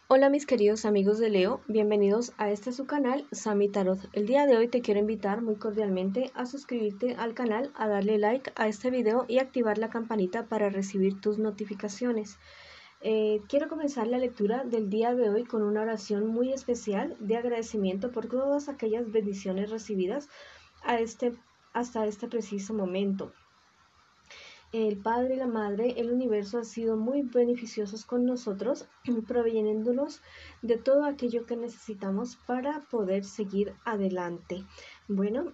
Hola mis queridos amigos de Leo, bienvenidos a este su canal Sami Tarot. El día de hoy te quiero invitar muy cordialmente a suscribirte al canal, a darle like a este video y activar la campanita para recibir tus notificaciones. Quiero comenzar la lectura del día de hoy con una oración muy especial de agradecimiento por todas aquellas bendiciones recibidas hasta este preciso momento. El Padre y la Madre, el universo han sido muy beneficiosos con nosotros, proveyéndonos de todo aquello que necesitamos para poder seguir adelante. Bueno,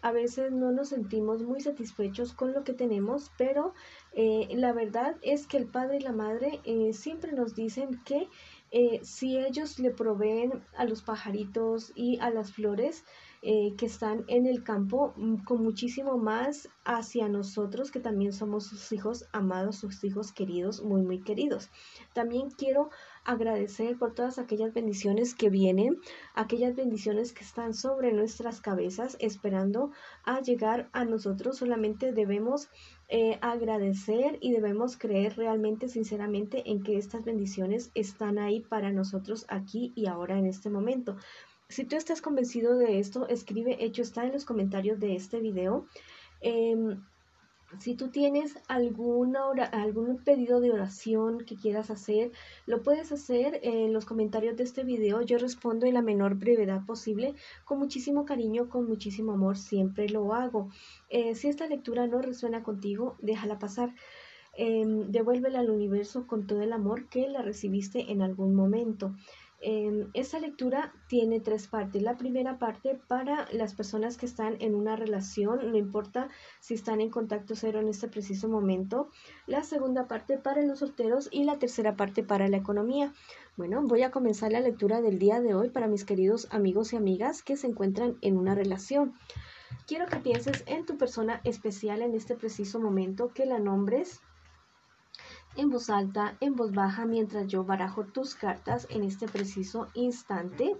a veces no nos sentimos muy satisfechos con lo que tenemos, pero la verdad es que el Padre y la Madre siempre nos dicen que si ellos le proveen a los pajaritos y a las flores, que están en el campo con muchísimo más hacia nosotros, que también somos sus hijos amados, sus hijos queridos, muy, muy queridos. También quiero agradecer por todas aquellas bendiciones que vienen, aquellas bendiciones que están sobre nuestras cabezas, esperando a llegar a nosotros. Solamente debemos agradecer y debemos creer realmente, sinceramente, en que estas bendiciones están ahí para nosotros aquí y ahora en este momento. Si tú estás convencido de esto, escribe hecho está en los comentarios de este video. Si tú tienes algún pedido de oración que quieras hacer, lo puedes hacer en los comentarios de este video. Yo respondo en la menor brevedad posible, con muchísimo cariño, con muchísimo amor, siempre lo hago. Si esta lectura no resuena contigo, déjala pasar. Devuélvela al universo con todo el amor que la recibiste en algún momento. Esta lectura tiene tres partes. La primera parte para las personas que están en una relación, no importa si están en contacto cero en este preciso momento. La segunda parte para los solteros y la tercera parte para la economía. Bueno, voy a comenzar la lectura del día de hoy para mis queridos amigos y amigas que se encuentran en una relación. Quiero que pienses en tu persona especial en este preciso momento, que la nombres en voz alta, en voz baja, mientras yo barajo tus cartas en este preciso instante.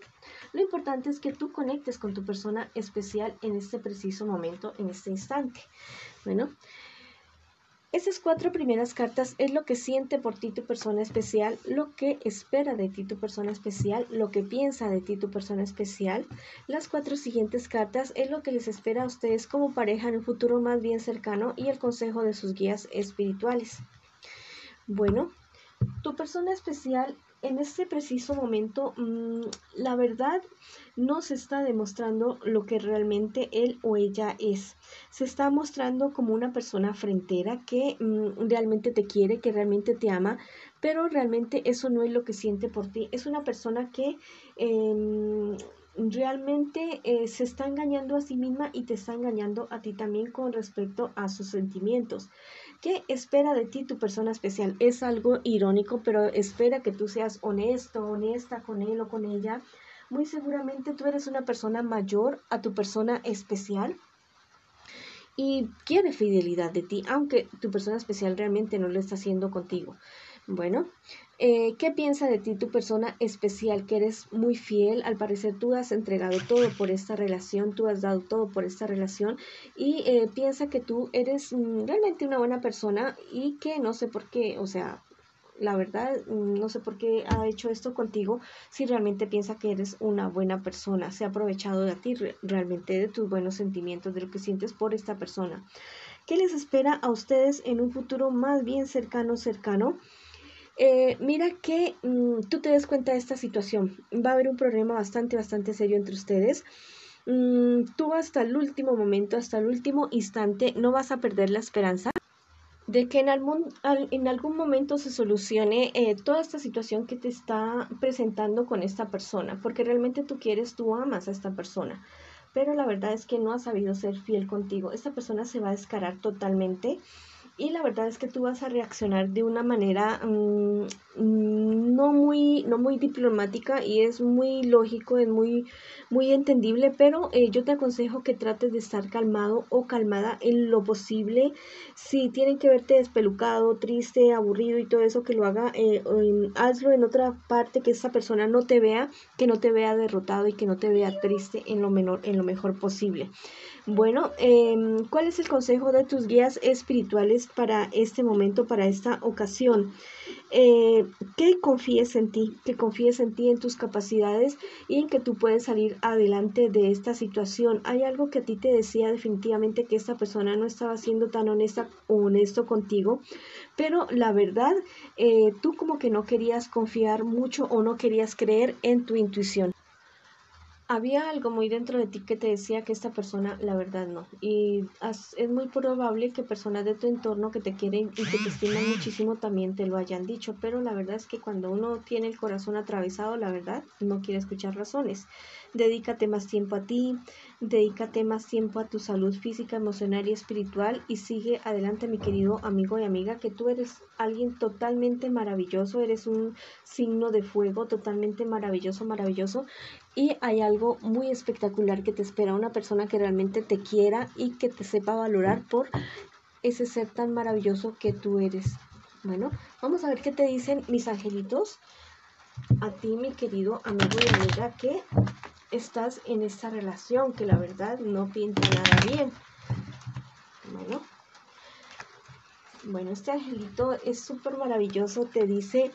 Lo importante es que tú conectes con tu persona especial en este preciso momento, en este instante. Bueno, esas cuatro primeras cartas es lo que siente por ti tu persona especial, lo que espera de ti tu persona especial, lo que piensa de ti tu persona especial. Las cuatro siguientes cartas es lo que les espera a ustedes como pareja en un futuro más bien cercano y el consejo de sus guías espirituales. Bueno, tu persona especial en este preciso momento, la verdad, no se está demostrando lo que realmente él o ella es. Se está mostrando como una persona frentera que realmente te quiere, que realmente te ama, pero realmente eso no es lo que siente por ti. Es una persona que realmente se está engañando a sí misma y te está engañando a ti también con respecto a sus sentimientos. ¿Qué espera de ti tu persona especial? Es algo irónico, pero espera que tú seas honesto, honesta con él o con ella. Muy seguramente tú eres una persona mayor a tu persona especial y quiere fidelidad de ti, aunque tu persona especial realmente no lo está haciendo contigo. Bueno, ¿qué piensa de ti tu persona especial? Que eres muy fiel, al parecer tú has entregado todo por esta relación, tú has dado todo por esta relación y piensa que tú eres realmente una buena persona y que no sé por qué, o sea, la verdad, no sé por qué ha hecho esto contigo si realmente piensa que eres una buena persona, se ha aprovechado de ti realmente, de tus buenos sentimientos, de lo que sientes por esta persona. ¿Qué les espera a ustedes en un futuro más bien cercano? Mira que tú te des cuenta de esta situación. Va a haber un problema bastante serio entre ustedes. Tú hasta el último momento, hasta el último instante, no vas a perder la esperanza de que en algún momento se solucione toda esta situación que te está presentando con esta persona, porque realmente tú amas a esta persona, pero la verdad es que no ha sabido ser fiel contigo. Esta persona se va a descarar totalmente y la verdad es que tú vas a reaccionar de una manera no muy diplomática y es muy lógico, es muy entendible, pero yo te aconsejo que trates de estar calmado o calmada en lo posible. Si tienen que verte despelucado, triste, aburrido y todo eso, que lo haga, hazlo en otra parte, que esa persona no te vea, que no te vea derrotado y que no te vea triste en lo mejor posible. Bueno, ¿cuál es el consejo de tus guías espirituales para este momento, para esta ocasión? que confíes en ti, en tus capacidades y en que tú puedes salir adelante de esta situación. Hay algo que a ti te decía definitivamente que esta persona no estaba siendo tan honesta o honesto contigo, pero la verdad, tú como que no querías confiar mucho o no querías creer en tu intuición. Había algo muy dentro de ti que te decía que esta persona, la verdad, no. Y es muy probable que personas de tu entorno que te quieren y que te estiman muchísimo también te lo hayan dicho. Pero la verdad es que cuando uno tiene el corazón atravesado, la verdad, no quiere escuchar razones. Dedícate más tiempo a ti, dedícate más tiempo a tu salud física, emocional y espiritual y sigue adelante, mi querido amigo y amiga, que tú eres alguien totalmente maravilloso, eres un signo de fuego totalmente maravilloso, maravilloso. Y hay algo muy espectacular que te espera, una persona que realmente te quiera y que te sepa valorar por ese ser tan maravilloso que tú eres. Bueno, vamos a ver qué te dicen mis angelitos a ti, mi querido amigo y amiga, que estás en esta relación que la verdad no pinta nada bien. Bueno, este angelito es súper maravilloso, te dice,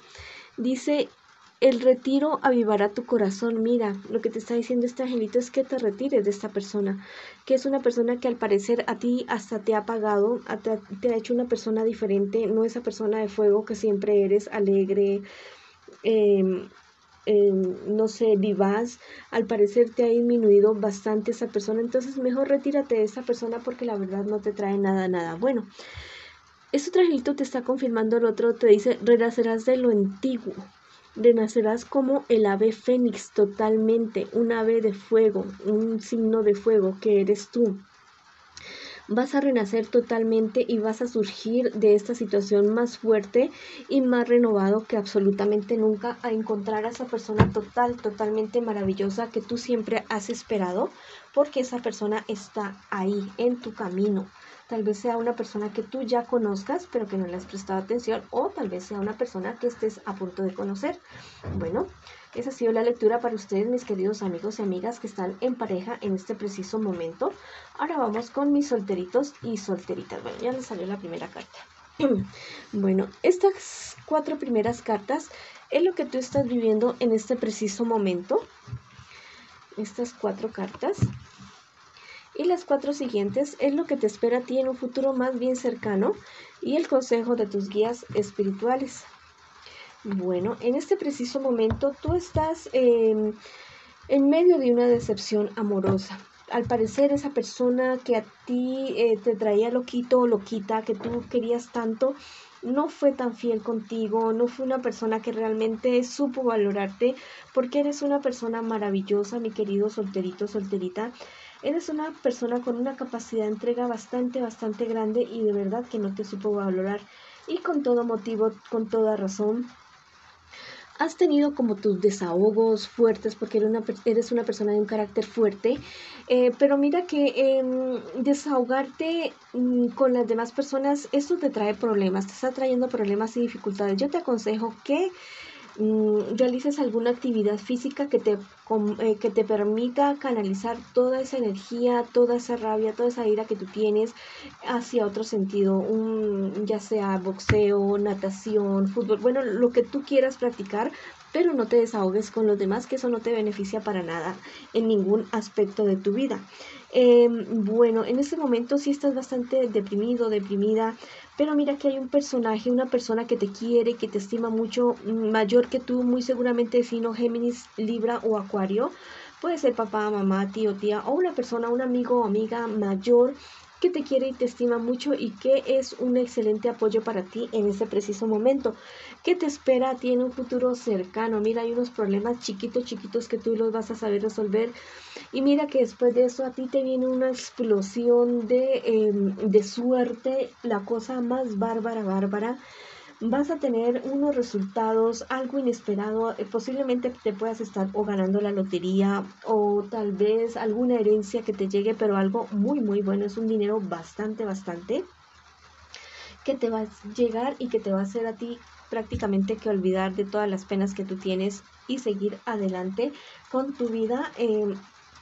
el retiro avivará tu corazón. Mira, lo que te está diciendo este angelito es que te retires de esta persona, que es una persona que al parecer a ti hasta te ha apagado, te ha hecho una persona diferente, no esa persona de fuego que siempre eres, alegre, no sé, vivaz. Al parecer te ha disminuido bastante esa persona, entonces mejor retírate de esa persona porque la verdad no te trae nada, nada bueno. Este angelito te está confirmando, el otro te dice, renacerás de lo antiguo. Renacerás como el ave fénix totalmente, un ave de fuego, un signo de fuego que eres tú. Vas a renacer totalmente y vas a surgir de esta situación más fuerte y más renovado que absolutamente nunca, a encontrar a esa persona totalmente maravillosa que tú siempre has esperado, porque esa persona está ahí en tu camino. Tal vez sea una persona que tú ya conozcas, pero que no le has prestado atención, o tal vez sea una persona que estés a punto de conocer. Bueno, esa ha sido la lectura para ustedes, mis queridos amigos y amigas que están en pareja en este preciso momento. Ahora vamos con mis solteritos y solteritas. Bueno, ya les salió la primera carta. Bueno, estas 4 primeras cartas es lo que tú estás viviendo en este preciso momento. Estas 4 cartas. Y las 4 siguientes es lo que te espera a ti en un futuro más bien cercano y el consejo de tus guías espirituales. Bueno, en este preciso momento tú estás en medio de una decepción amorosa. Al parecer esa persona que a ti te traía loquito o loquita, que tú querías tanto, no fue tan fiel contigo, no fue una persona que realmente supo valorarte, porque eres una persona maravillosa, mi querido solterito, solterita. Eres una persona con una capacidad de entrega bastante grande y de verdad que no te supo valorar. Y con todo motivo, con toda razón, has tenido como tus desahogos fuertes porque eres una persona de un carácter fuerte, pero mira que desahogarte con las demás personas, eso te trae problemas, te está trayendo problemas y dificultades. Yo te aconsejo que realices alguna actividad física que te permita canalizar toda esa energía, toda esa rabia, toda esa ira que tú tienes hacia otro sentido, ya sea boxeo, natación, fútbol, bueno, lo que tú quieras practicar, pero no te desahogues con los demás, que eso no te beneficia para nada en ningún aspecto de tu vida. Bueno, en este momento sí estás bastante deprimido, deprimida, pero mira que hay un personaje, una persona que te quiere, que te estima mucho, mayor que tú, muy seguramente signo Géminis, Libra o Acuario. Puede ser papá, mamá, tío, tía o una persona, un amigo o amiga mayor que te quiere y te estima mucho y que es un excelente apoyo para ti en este preciso momento. ¿Qué te espera a ti en un futuro cercano? Mira, hay unos problemas chiquitos que tú los vas a saber resolver. Y mira que después de eso a ti te viene una explosión de suerte, la cosa más bárbara. Vas a tener unos resultados, algo inesperado, posiblemente te puedas estar o ganando la lotería o tal vez alguna herencia que te llegue, pero algo muy bueno, es un dinero bastante que te va a llegar y que te va a hacer a ti prácticamente que olvidar de todas las penas que tú tienes y seguir adelante con tu vida.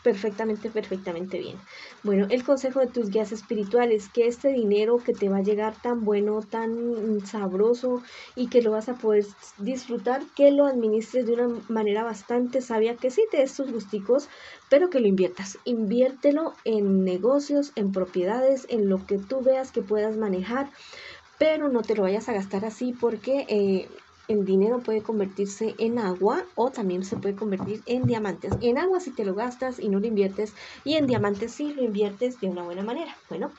perfectamente bien. Bueno, el consejo de tus guías espirituales, que este dinero que te va a llegar tan bueno, tan sabroso y que lo vas a poder disfrutar, que lo administres de una manera bastante sabia, que sí te des tus gusticos, pero que lo inviertas. Inviértelo en negocios, en propiedades, en lo que tú veas que puedas manejar, pero no te lo vayas a gastar así porque el dinero puede convertirse en agua o también se puede convertir en diamantes. En agua si te lo gastas y no lo inviertes, y en diamantes si lo inviertes de una buena manera. Bueno,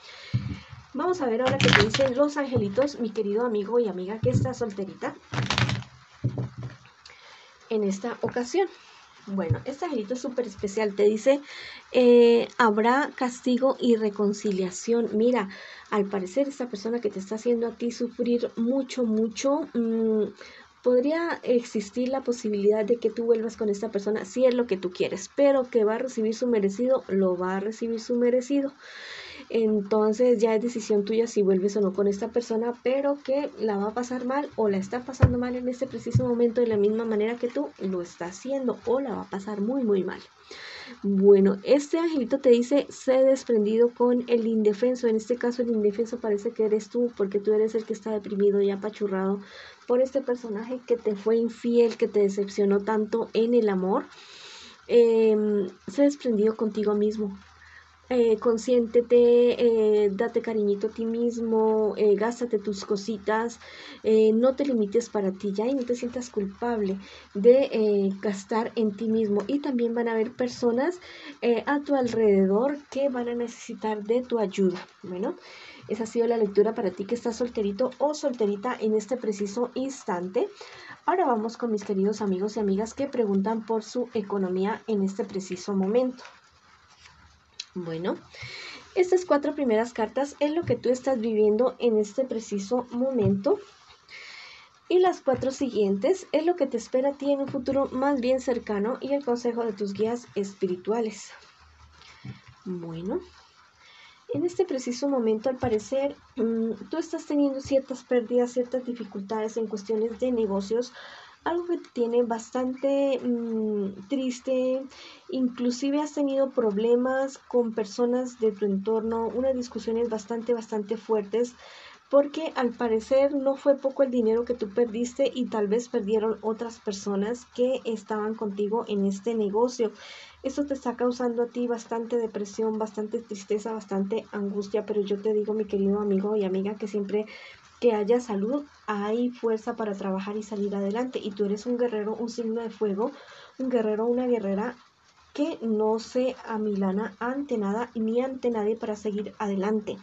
vamos a ver ahora qué te dicen los angelitos, mi querido amigo y amiga que está solterita en esta ocasión. Bueno, este angelito es súper especial, te dice, habrá castigo y reconciliación. Mira, al parecer esta persona que te está haciendo a ti sufrir mucho, podría existir la posibilidad de que tú vuelvas con esta persona si es lo que tú quieres, pero que va a recibir su merecido, lo va a recibir su merecido. Entonces ya es decisión tuya si vuelves o no con esta persona, pero que la va a pasar mal o la está pasando mal en este preciso momento de la misma manera que tú lo estás haciendo, o la va a pasar muy mal. Bueno, este angelito te dice, sé desprendido con el indefenso. En este caso el indefenso parece que eres tú, porque tú eres el que está deprimido y apachurrado por este personaje que te fue infiel, que te decepcionó tanto en el amor. Sé desprendido contigo mismo. Consiéntete, date cariñito a ti mismo, gástate tus cositas, no te limites para ti ya y no te sientas culpable de gastar en ti mismo. Y también van a haber personas a tu alrededor que van a necesitar de tu ayuda. Bueno, esa ha sido la lectura para ti que estás solterito o solterita en este preciso instante. Ahora vamos con mis queridos amigos y amigas que preguntan por su economía en este preciso momento. Bueno, estas 4 primeras cartas es lo que tú estás viviendo en este preciso momento. Y las 4 siguientes es lo que te espera a ti en un futuro más bien cercano y el consejo de tus guías espirituales. Bueno, en este preciso momento al parecer tú estás teniendo ciertas pérdidas, ciertas dificultades en cuestiones de negocios, algo que te tiene bastante triste. Inclusive has tenido problemas con personas de tu entorno, unas discusiones bastante fuertes, porque al parecer no fue poco el dinero que tú perdiste y tal vez perdieron otras personas que estaban contigo en este negocio. Esto te está causando a ti bastante depresión, bastante tristeza, bastante angustia, pero yo te digo, mi querido amigo y amiga, que siempre que haya salud, hay fuerza para trabajar y salir adelante. Y tú eres un guerrero, un signo de fuego, un guerrero, una guerrera que no se amilana ante nada ni ante nadie para seguir adelante.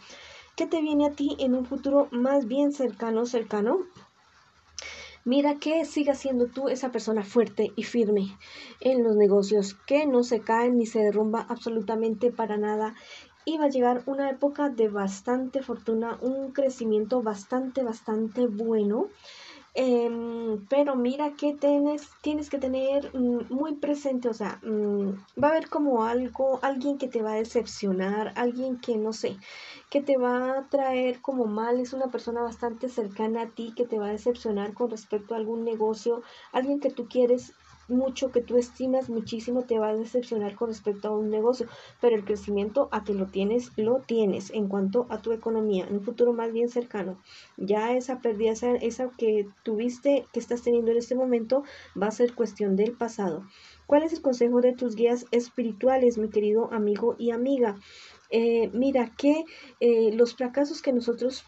¿Qué te viene a ti en un futuro más bien cercano? Mira que sigas siendo tú esa persona fuerte y firme en los negocios, que no se cae ni se derrumba absolutamente para nada. Y va a llegar una época de bastante fortuna, un crecimiento bastante bueno. Pero mira que tienes que tener muy presente, o sea, va a haber como alguien que te va a decepcionar, alguien que no sé, que te va a traer como mal, es una persona bastante cercana a ti que te va a decepcionar con respecto a algún negocio, alguien que tú quieres mucho, que tú estimas muchísimo, te va a decepcionar con respecto a un negocio, pero el crecimiento a que lo tienes en cuanto a tu economía, en un futuro más bien cercano. Ya esa pérdida, esa que tuviste, que estás teniendo en este momento, va a ser cuestión del pasado. ¿Cuál es el consejo de tus guías espirituales, mi querido amigo y amiga? Mira que los fracasos que nosotros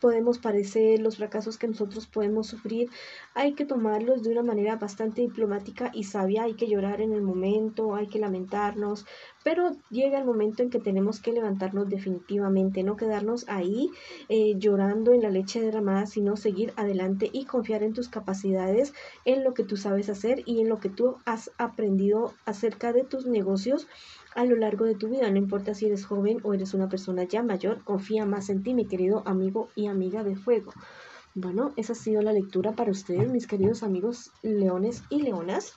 podemos padecer, los fracasos que nosotros podemos sufrir, hay que tomarlos de una manera bastante diplomática y sabia. Hay que llorar en el momento, hay que lamentarnos, pero llega el momento en que tenemos que levantarnos definitivamente, no quedarnos ahí llorando en la leche derramada, sino seguir adelante y confiar en tus capacidades, en lo que tú sabes hacer y en lo que tú has aprendido acerca de tus negocios a lo largo de tu vida. No importa si eres joven o eres una persona ya mayor, confía más en ti, mi querido amigo y amiga de fuego. Bueno, esa ha sido la lectura para ustedes, mis queridos amigos leones y leonas,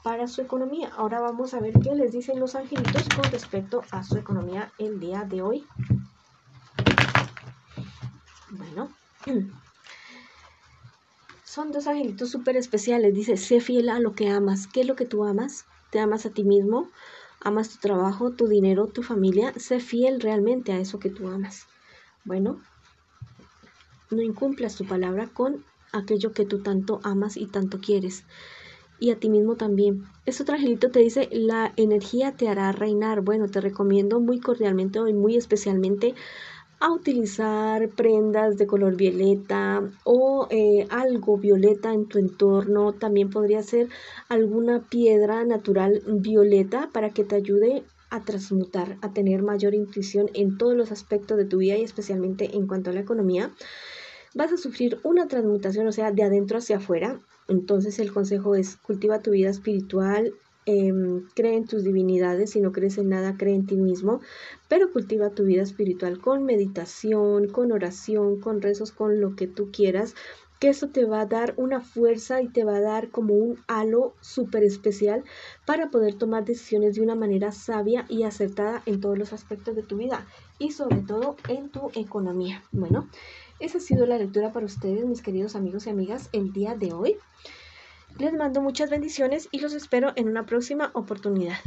para su economía. Ahora vamos a ver qué les dicen los angelitos con respecto a su economía el día de hoy. Bueno, son 2 angelitos súper especiales. Dice, sé fiel a lo que amas. ¿Qué es lo que tú amas? ¿Te amas a ti mismo? amas tu trabajo, tu dinero, tu familia, sé fiel realmente a eso que tú amas. Bueno, no incumplas tu palabra con aquello que tú tanto amas y tanto quieres. Y a ti mismo también. Este otro angelito te dice, la energía te hará reinar. Bueno, te recomiendo muy cordialmente y muy especialmente a utilizar prendas de color violeta o algo violeta en tu entorno. También podría ser alguna piedra natural violeta para que te ayude a transmutar, a tener mayor intuición en todos los aspectos de tu vida y especialmente en cuanto a la economía. Vas a sufrir una transmutación, o sea, de adentro hacia afuera. Entonces el consejo es cultiva tu vida espiritual, cree en tus divinidades, si no crees en nada, cree en ti mismo, pero cultiva tu vida espiritual con meditación, con oración, con rezos, con lo que tú quieras, que eso te va a dar una fuerza y te va a dar como un halo súper especial para poder tomar decisiones de una manera sabia y acertada en todos los aspectos de tu vida y sobre todo en tu economía. Bueno, esa ha sido la lectura para ustedes, mis queridos amigos y amigas, el día de hoy. Les mando muchas bendiciones y los espero en una próxima oportunidad.